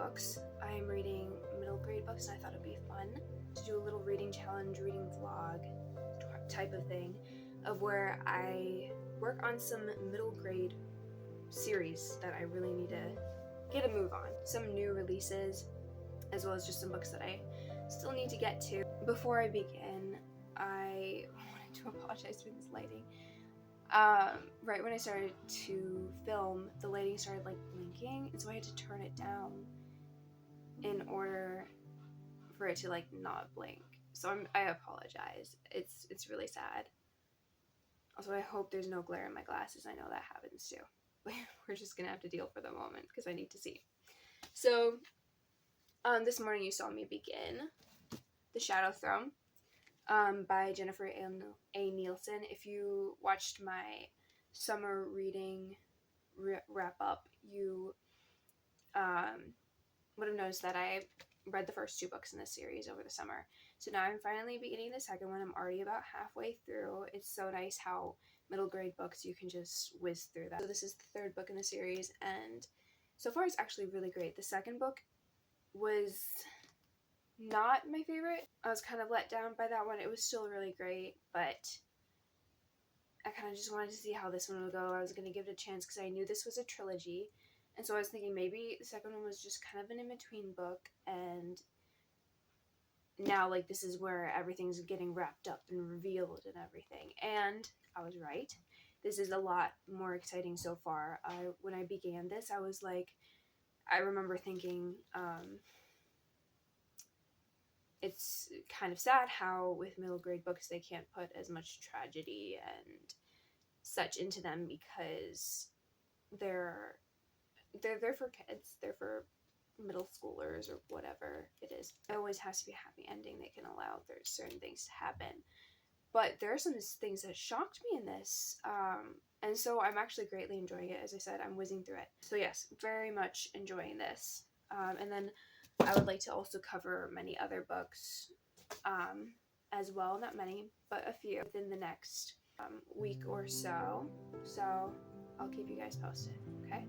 audiobooks. I'm reading middle grade books, and I thought it'd be fun to do a little reading challenge, reading vlog type of thing, of where I work on some middle grade series that I really need to get a move on. Some new releases, as well as just some books that I still need to get to. Before I begin, I wanted to apologize for this lighting. Right when I started to film, the lighting started like blinking, and so I had to turn it down in order for it to like not blink. So I apologize. It's really sad. Also, I hope there's no glare in my glasses. I know that happens too. But we're just gonna have to deal for the moment because I need to see. So, this morning you saw me begin The Shadow Throne by Jennifer A. Nielsen. If you watched my summer reading wrap up, you would have noticed that I read the first 2 books in this series over the summer. So now I'm finally beginning the second one. I'm already about halfway through. It's so nice how middle grade books you can just whiz through that. So this is the 3rd book in the series, and so far it's actually really great. The second book was not my favorite. I was kind of let down by that one. It was still really great, but I kind of just wanted to see how this one would go. I was going to give it a chance because I knew this was a trilogy, and so I was thinking maybe the second one was just kind of an in-between book, and now like this is where everything's getting wrapped up and revealed and everything. And I was right. This is a lot more exciting so far. When I began this, I was like, I remember thinking, it's kind of sad how with middle grade books they can't put as much tragedy and such into them because they're for kids. They're for middle schoolers or whatever it is. It always has to be a happy ending. They can allow there's certain things to happen. But there are some things that shocked me in this. And so I'm actually greatly enjoying it. As I said, I'm whizzing through it. So yes, very much enjoying this. And then I would like to also cover many other books as well. Not many, but a few within the next week or so. So I'll keep you guys posted, okay?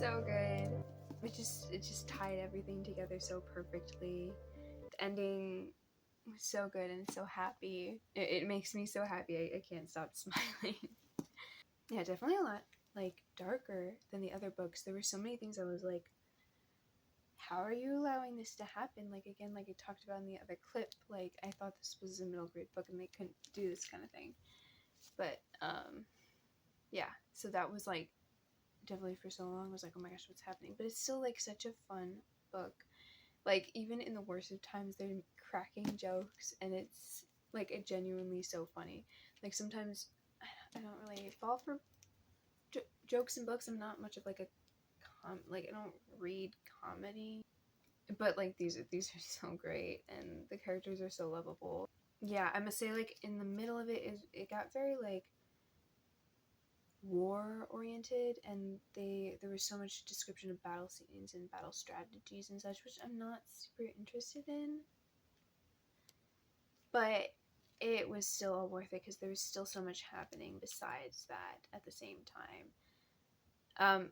so good. It just tied everything together so perfectly. The ending was so good and so happy. It makes me so happy. I can't stop smiling. Yeah, definitely a lot like darker than the other books. There were so many things I was like, how are you allowing this to happen? Like, again, like I talked about in the other clip, like I thought this was a middle grade book and they couldn't do this kind of thing. But yeah, so that was like definitely for so long I was like, oh my gosh, what's happening? But it's still like such a fun book. Like, even in the worst of times, they're cracking jokes and it's like it genuinely so funny. Like, sometimes I don't really fall for jokes in books. I'm not much of like a like I don't read comedy, but like these are so great and the characters are so lovable. Yeah, I must say, like in the middle of it got very like war oriented, and there was so much description of battle scenes and battle strategies and such, which I'm not super interested in, but it was still all worth it because there was still so much happening besides that at the same time.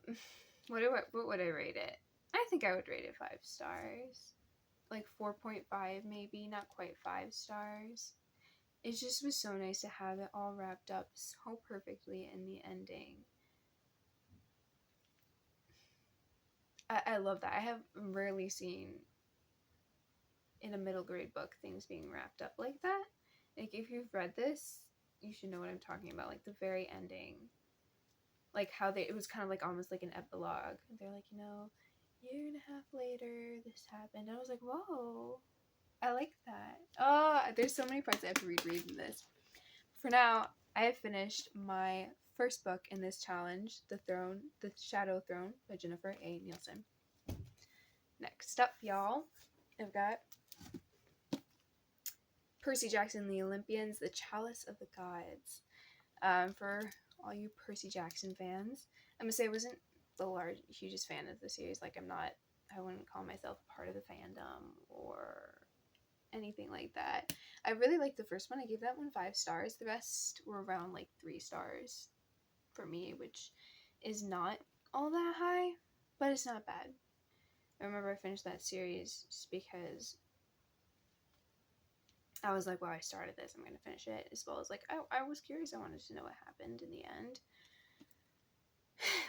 What would I rate it? I think I would rate it 5 stars, like 4.5 maybe, not quite 5 stars. It just was so nice to have it all wrapped up so perfectly in the ending. I love that. I have rarely seen in a middle grade book things being wrapped up like that. Like, if you've read this, you should know what I'm talking about. Like, the very ending, like how it was kind of like almost like an epilogue. They're like, year and a half later, this happened. And I was like, whoa, I like that. Oh, there's so many parts I have to reread in this. For now, I have finished my first book in this challenge, The Shadow Throne by Jennifer A. Nielsen. Next up, y'all, I've got Percy Jackson, The Olympians, The Chalice of the Gods. For all you Percy Jackson fans, I'm gonna say I wasn't the hugest fan of the series. Like, I wouldn't call myself part of the fandom or anything like that. I really liked the first one. I gave that one 5 stars. The rest were around like 3 stars for me, which is not all that high, but it's not bad. I remember I finished that series just because I was like, well, I started this, I'm going to finish it, as well as like, I was curious, I wanted to know what happened in the end.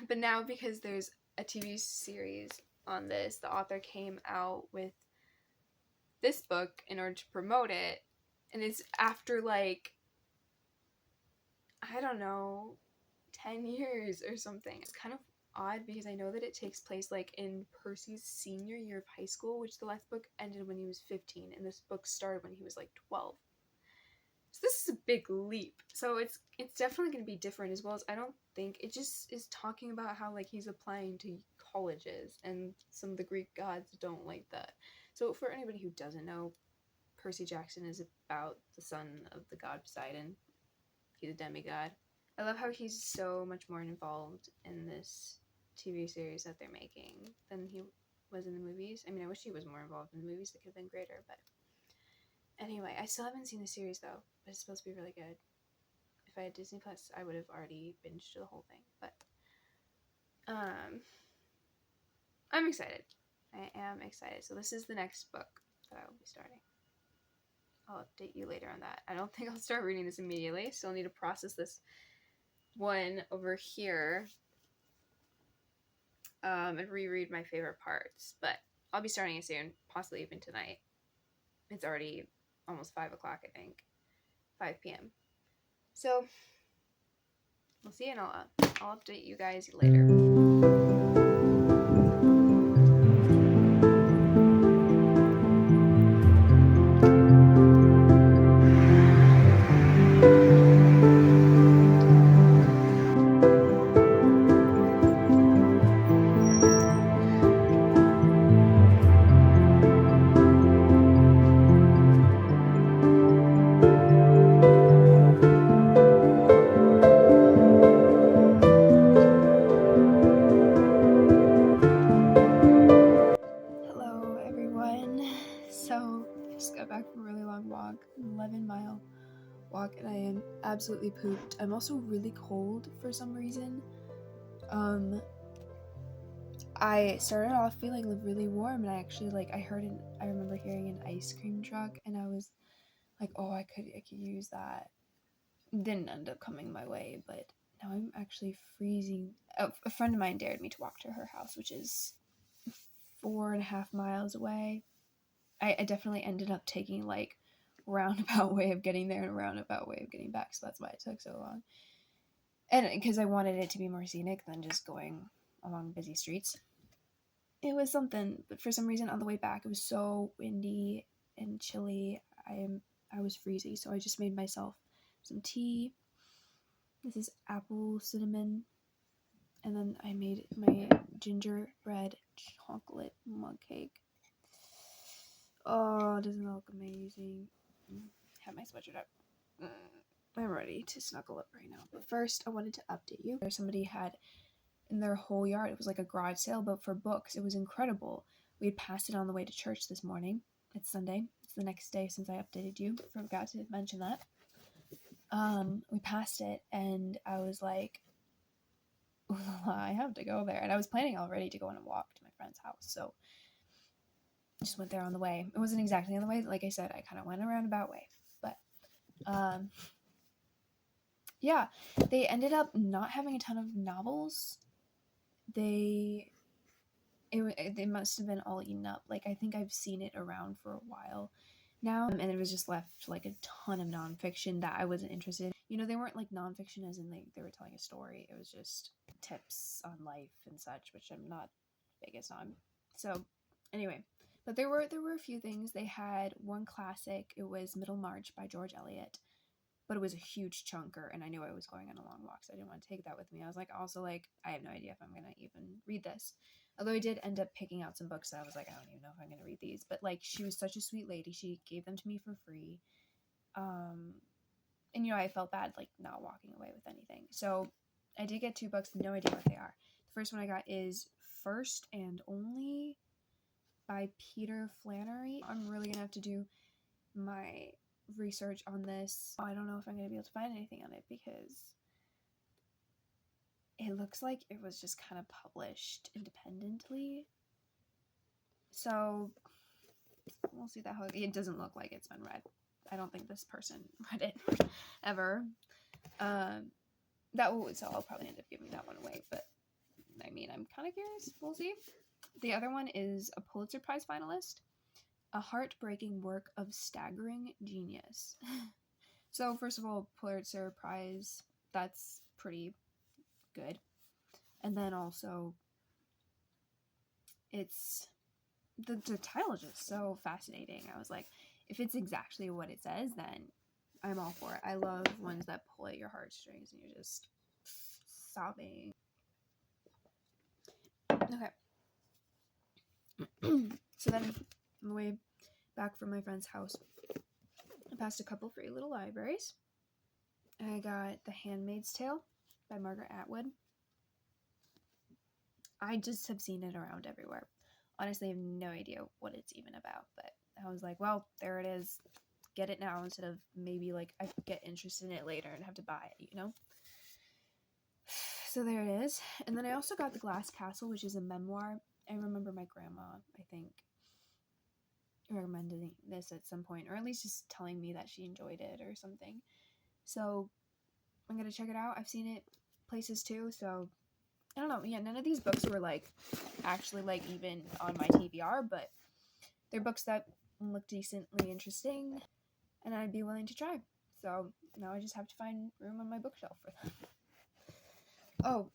But now, because there's a TV series on this, the author came out with this book in order to promote it, and it's after like, I don't know, 10 years or something. It's kind of odd because I know that it takes place like in Percy's senior year of high school, which the last book ended when he was 15, and this book started when he was like 12. So this is a big leap. So it's definitely going to be different, as well as I don't think it just is talking about how like he's applying to colleges, and some of the Greek gods don't like that. So for anybody who doesn't know, Percy Jackson is about the son of the god Poseidon. He's a demigod. I love how he's so much more involved in this TV series that they're making than he was in the movies. I mean, I wish he was more involved in the movies. That could have been greater, but anyway, I still haven't seen the series though, but it's supposed to be really good. If I had Disney Plus, I would have already binged the whole thing, but I'm excited. I am excited. So this is the next book that I will be starting. I'll update you later on that. I don't think I'll start reading this immediately. Still need to process this one over here and reread my favorite parts, but I'll be starting it soon, possibly even tonight. It's already almost 5 o'clock, I think. 5 p.m. So we'll see, and I'll update you guys later. Hello, everyone. So I just got back from a really long walk, an 11-mile walk, and I am absolutely pooped. I'm also really cold for some reason. I started off feeling really warm, and I remember hearing an ice cream truck, and I was like, oh, I could use that. Didn't end up coming my way, but now I'm actually freezing. A friend of mine dared me to walk to her house, which is 4.5 miles away. I definitely ended up taking like roundabout way of getting there and a roundabout way of getting back, so that's why it took so long. And because I wanted it to be more scenic than just going along busy streets. It was something, but for some reason on the way back it was so windy and chilly. I was freezy, so I just made myself some tea. This is apple cinnamon, and then I made my gingerbread chocolate mug cake. Oh, doesn't that look amazing? Have my sweatshirt up. I'm ready to snuggle up right now. But first, I wanted to update you. Somebody had in their whole yard, it was like a garage sale, but for books. It was incredible. We had passed it on the way to church this morning. It's Sunday. It's the next day since I updated you. Forgot to mention that. We passed it, and I was like, I have to go there. And I was planning already to go on a walk to my friend's house, so I just went there on the way. It wasn't exactly on the way. Like I said, I kind of went a roundabout way. But, yeah, they ended up not having a ton of novels. They must have been all eaten up. Like, I think I've seen it around for a while now, and it was just left like a ton of nonfiction that I wasn't interested in. You know, they weren't like nonfiction as in they were telling a story. It was just tips on life and such, which I'm not biggest on. So anyway, but there were a few things. They had one classic. It was Middlemarch by George Eliot, but it was a huge chunker, and I knew I was going on a long walk, so I didn't want to take that with me. I was like, also, like, I have no idea if I'm gonna even read this. Although I did end up picking out some books that I was like, I don't even know if I'm gonna read these. But like, she was such a sweet lady. She gave them to me for free. And you know, I felt bad like not walking away with anything. So I did get 2 books, no idea what they are. The first one I got is First and Only by Peter Flannery. I'm really gonna have to do my research on this. I don't know if I'm gonna be able to find anything on it because it looks like it was just kind of published independently. So we'll see that. It doesn't look like it's been read. I don't think this person read it ever. So I'll probably end up giving that one away. But I mean, I'm kind of curious. We'll see. The other one is a Pulitzer Prize finalist, A Heartbreaking Work of Staggering Genius. So first of all, Pulitzer Prize, that's pretty good. And then also, it's the title is just so fascinating. I was like, if it's exactly what it says, then I'm all for it. I love ones that pull at your heartstrings and you're just sobbing. Okay. So then, on the way back from my friend's house, I passed a couple free little libraries. I got The Handmaid's Tale by Margaret Atwood. I just have seen it around everywhere. Honestly, I have no idea what it's even about, but I was like, well, there it is. Get it now instead of maybe like I get interested in it later and have to buy it, you know? So there it is. And then I also got The Glass Castle, which is a memoir. I remember my grandma, I think, recommending this at some point, or at least just telling me that she enjoyed it or something. So I'm gonna check it out. I've seen it places too, so I don't know. Yeah, none of these books were like actually like even on my TBR, but they're books that look decently interesting and I'd be willing to try. So now I just have to find room on my bookshelf for them. Oh,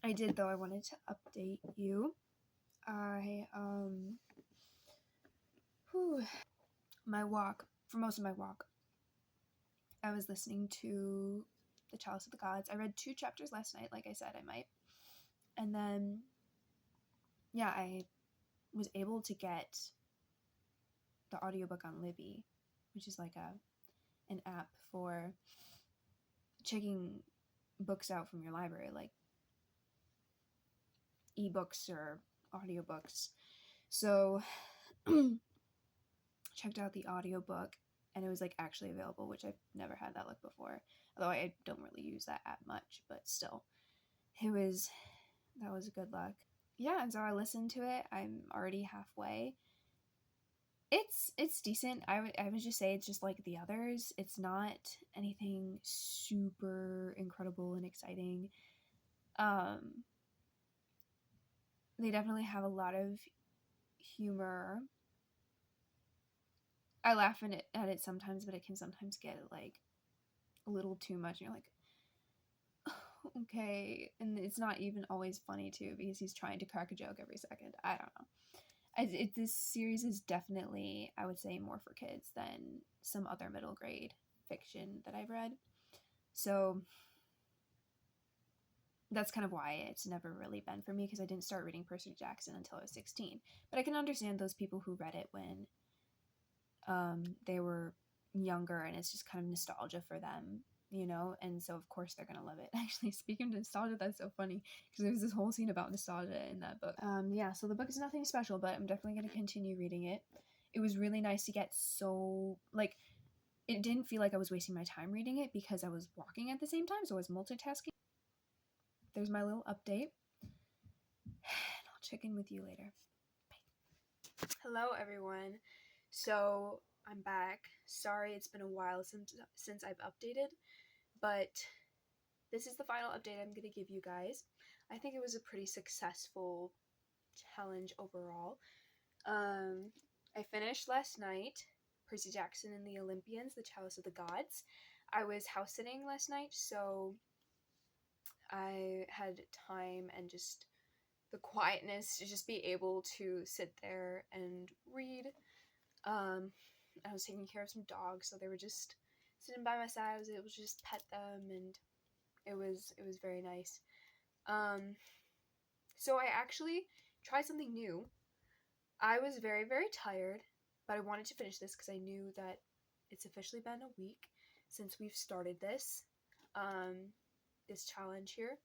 I did though. I wanted to update you. For most of my walk, I was listening to The Chalice of the Gods. I read 2 chapters last night, like I said I might. And then, yeah, I was able to get the audiobook on Libby, which is like an app for checking books out from your library, like ebooks or audiobooks. So checked out the audiobook and it was like actually available, which I've never had that luck before. Although I don't really use that app much, but still. That was good luck. yeah, and so I listened to it. I'm already halfway. It's decent. I would just say it's just like the others. It's not anything super incredible and exciting. They definitely have a lot of humor. I laugh at it sometimes, but it can sometimes get like a little too much. And you're like, oh, okay, and it's not even always funny too because he's trying to crack a joke every second. I don't know. This series is definitely, I would say, more for kids than some other middle grade fiction that I've read. So that's kind of why it's never really been for me, because I didn't start reading Percy Jackson until I was 16. But I can understand those people who read it when they were younger and it's just kind of nostalgia for them, you know? And so, of course, they're going to love it. Actually, speaking of nostalgia, that's so funny because there's this whole scene about nostalgia in that book. Yeah, so the book is nothing special, but I'm definitely going to continue reading it. It was really nice to get so, like, it didn't feel like I was wasting my time reading it because I was walking at the same time, so I was multitasking. There's my little update. And I'll check in with you later. Bye. Hello, everyone. So I'm back. Sorry, it's been a while since I've updated, but this is the final update I'm going to give you guys. I think it was a pretty successful challenge overall. I finished last night Percy Jackson and the Olympians, The Chalice of the Gods. I was house sitting last night, so I had time and just the quietness to just be able to sit there and read. I was taking care of some dogs, so they were just sitting by my side. I was able to just pet them, and it was very nice. So I actually tried something new. I was very, very tired, but I wanted to finish this because I knew that it's officially been a week since we've started this challenge here,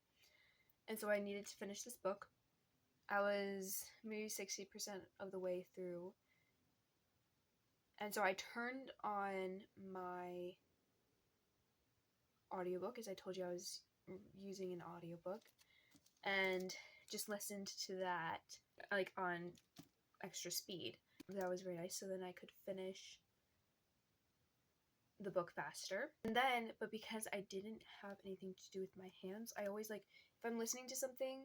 and so I needed to finish this book. I was maybe 60% of the way through, and so I turned on my audiobook, as I told you I was using an audiobook, and just listened to that like on extra speed. That was very nice, so then I could finish the book faster. And then, but because I didn't have anything to do with my hands, I always, like, if I'm listening to something,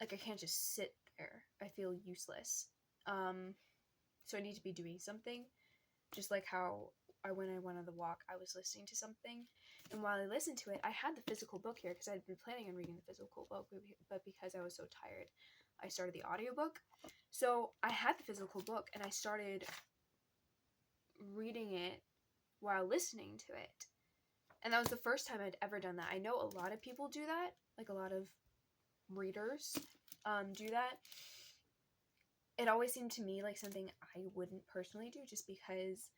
like, I can't just sit there. I feel useless. So I need to be doing something, just like how when I went on the walk, I was listening to something, and while I listened to it, I had the physical book here because I'd been planning on reading the physical book, but because I was so tired, I started the audiobook. So I had the physical book, and I started reading it while listening to it. And that was the first time I'd ever done that. I know a lot of people do that, like a lot of readers do that. It always seemed to me like something I wouldn't personally do, just because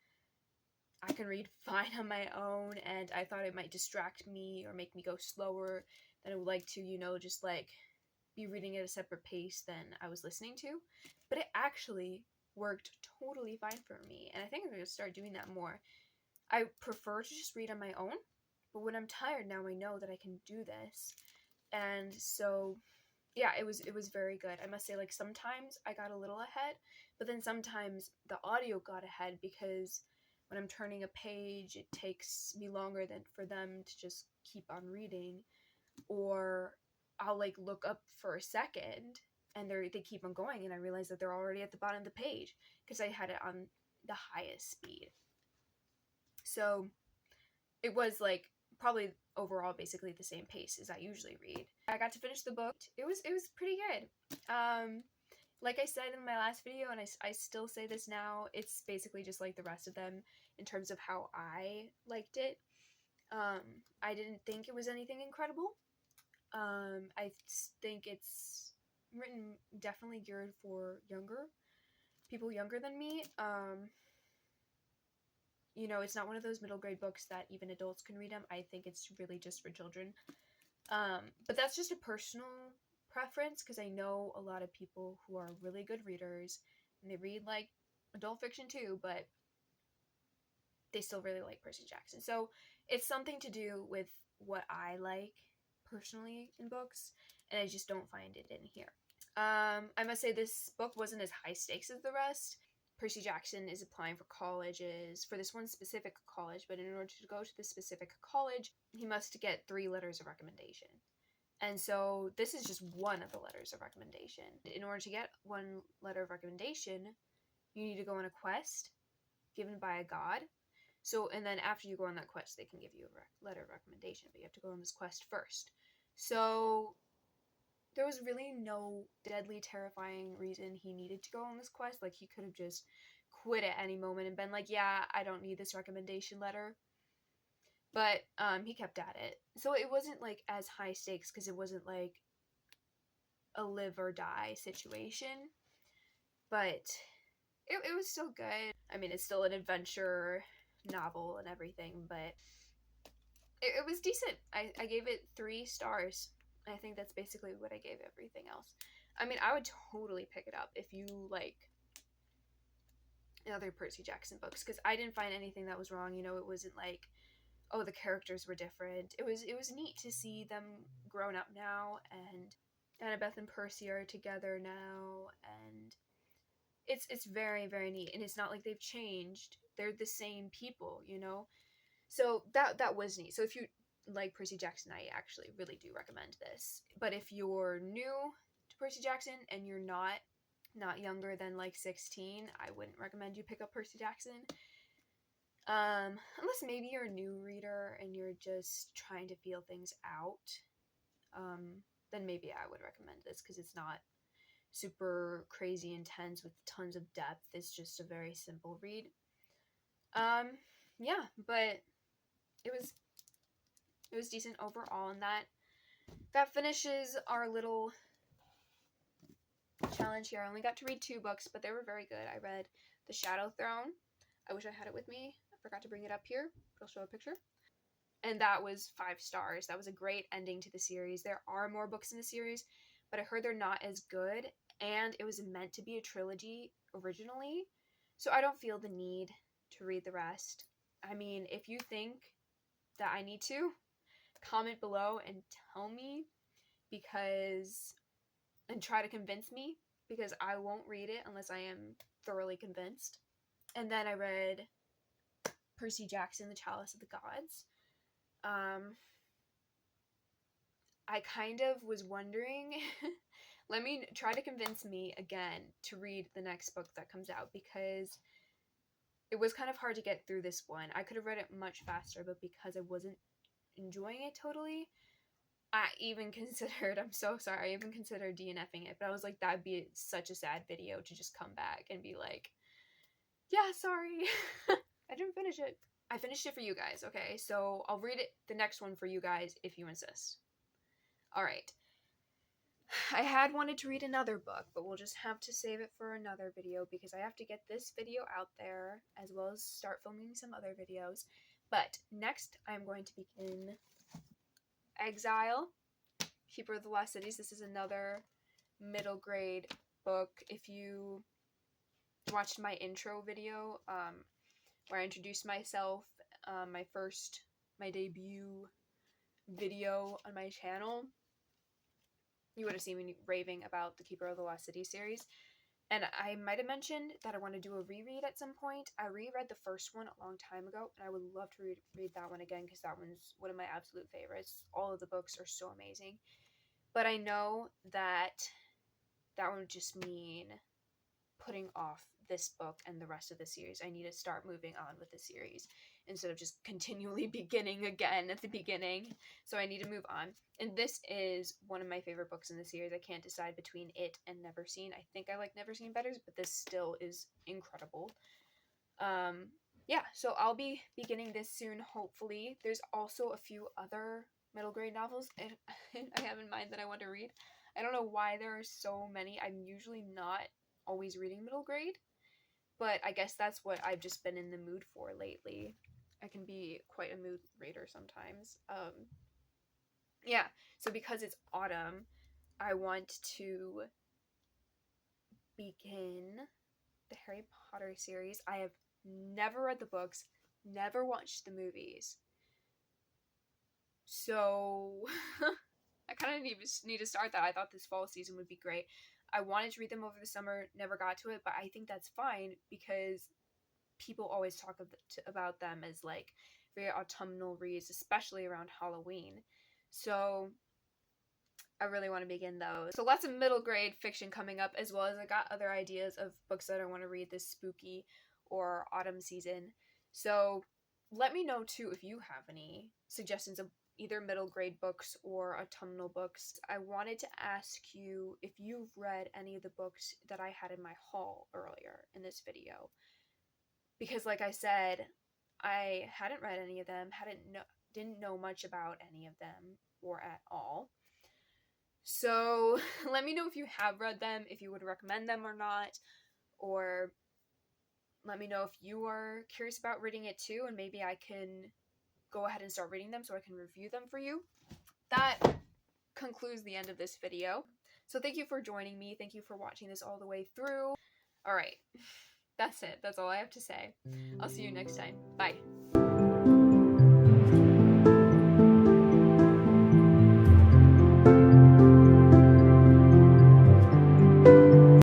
I can read fine on my own, and I thought it might distract me or make me go slower than I would like to, just like be reading at a separate pace than I was listening to. But it actually worked totally fine for me, and I think I'm going to start doing that more. I prefer to just read on my own, but when I'm tired now, I know that I can do this. And so, yeah, it was very good. I must say, like, sometimes I got a little ahead, but then sometimes the audio got ahead because when I'm turning a page, it takes me longer than for them to just keep on reading, or I'll like look up for a second and they keep on going, and I realize that they're already at the bottom of the page because I had it on the highest speed. So it was like probably overall basically the same pace as I usually read. I got to finish the book. It was pretty good. Like I said in my last video, and I still say this now, it's basically just like the rest of them in terms of how I liked it. I didn't think it was anything incredible. I think it's written definitely geared for people younger than me. It's not one of those middle grade books that even adults can read them. I think it's really just for children. But that's just a personal preference, because I know a lot of people who are really good readers and they read like adult fiction too, but they still really like Percy Jackson. So it's something to do with what I like personally in books. and I just don't find it in here. I must say this book wasn't as high stakes as the rest. Percy Jackson is applying for colleges, for this one specific college, but in order to go to this specific college, he must get 3 letters of recommendation. And so this is just one of the letters of recommendation. In order to get one letter of recommendation, you need to go on a quest given by a god. So, and then after you go on that quest, they can give you a letter of recommendation, but you have to go on this quest first. So there was really no deadly, terrifying reason he needed to go on this quest. Like, he could have just quit at any moment and been like, yeah, I don't need this recommendation letter. But he kept at it. So it wasn't like as high stakes because it wasn't like a live or die situation. But it was still good. I mean, it's still an adventure novel and everything, but it was decent. I gave it 3 stars. I think that's basically what I gave everything else. I mean, I would totally pick it up if you like other Percy Jackson books, because I didn't find anything that was wrong. You know, it wasn't like, oh, the characters were different. It was neat to see them grown up now, and Annabeth and Percy are together now, and it's very, very neat. And it's not like they've changed. They're the same people, you know? So that was neat. So if you like Percy Jackson, I actually really do recommend this. But if you're new to Percy Jackson and you're not younger than like 16, I wouldn't recommend you pick up Percy Jackson. Unless maybe you're a new reader and you're just trying to feel things out, then maybe I would recommend this, because it's not super crazy intense with tons of depth. It's just a very simple read. Yeah, but it was decent overall, and that finishes our little challenge here. I only got to read 2 books, but they were very good. I read The Shadow Throne. I wish I had it with me. I forgot to bring it up here, but I'll show a picture. And that was 5 stars. That was a great ending to the series. There are more books in the series, but I heard they're not as good, and it was meant to be a trilogy originally, so I don't feel the need to read the rest. I mean, if you think that I need to, comment below and tell me, and try to convince me, because I won't read it unless I am thoroughly convinced. And then I read Percy Jackson, The Chalice of the Gods. I kind of was wondering, let me try to convince me again to read the next book that comes out, because it was kind of hard to get through this one. I could have read it much faster, but because I wasn't enjoying it totally, I even considered DNFing it, but I was like, that'd be such a sad video to just come back and be like, yeah, sorry, I didn't finish it. I finished it for you guys, okay? So I'll read it, the next one for you guys, if you insist. Alright. I had wanted to read another book, but we'll just have to save it for another video, because I have to get this video out there, as well as start filming some other videos. But next, I'm going to begin Exile, Keeper of the Lost Cities. This is another middle grade book. If you watched my intro video, where I introduced myself, my debut video on my channel, you would have seen me raving about the Keeper of the Lost City series. And I might have mentioned that I want to do a reread at some point. I reread the first one a long time ago, and I would love to read that one again, because that one's one of my absolute favorites. All of the books are so amazing. But I know that would just mean putting off this book and the rest of the series. I need to start moving on with the series instead of just continually beginning again at the beginning. So I need to move on. And this is one of my favorite books in the series. I can't decide between it and Neverseen. I think I like Neverseen better, but this still is incredible. Yeah, so I'll be beginning this soon, hopefully. There's also a few other middle grade novels I have in mind that I want to read. I don't know why there are so many. I'm usually not always reading middle grade, but I guess that's what I've just been in the mood for lately. I can be quite a mood reader sometimes. Yeah, so because it's autumn, I want to begin the Harry Potter series. I have never read the books, never watched the movies. So I kind of need to start that. I thought this fall season would be great. I wanted to read them over the summer, never got to it, but I think that's fine because people always talk about them as like very autumnal reads, especially around Halloween. So I really want to begin those. So lots of middle grade fiction coming up, as well as I got other ideas of books that I want to read this spooky or autumn season. So let me know too if you have any suggestions of either middle grade books or autumnal books. I wanted to ask you if you've read any of the books that I had in my haul earlier in this video. Because like I said, I hadn't read any of them, didn't know much about any of them or at all. So let me know if you have read them, if you would recommend them or not, or let me know if you are curious about reading it too, and maybe I can go ahead and start reading them so I can review them for you. That concludes the end of this video. So thank you for joining me. Thank you for watching this all the way through. All right, that's it. That's all I have to say. I'll see you next time. Bye.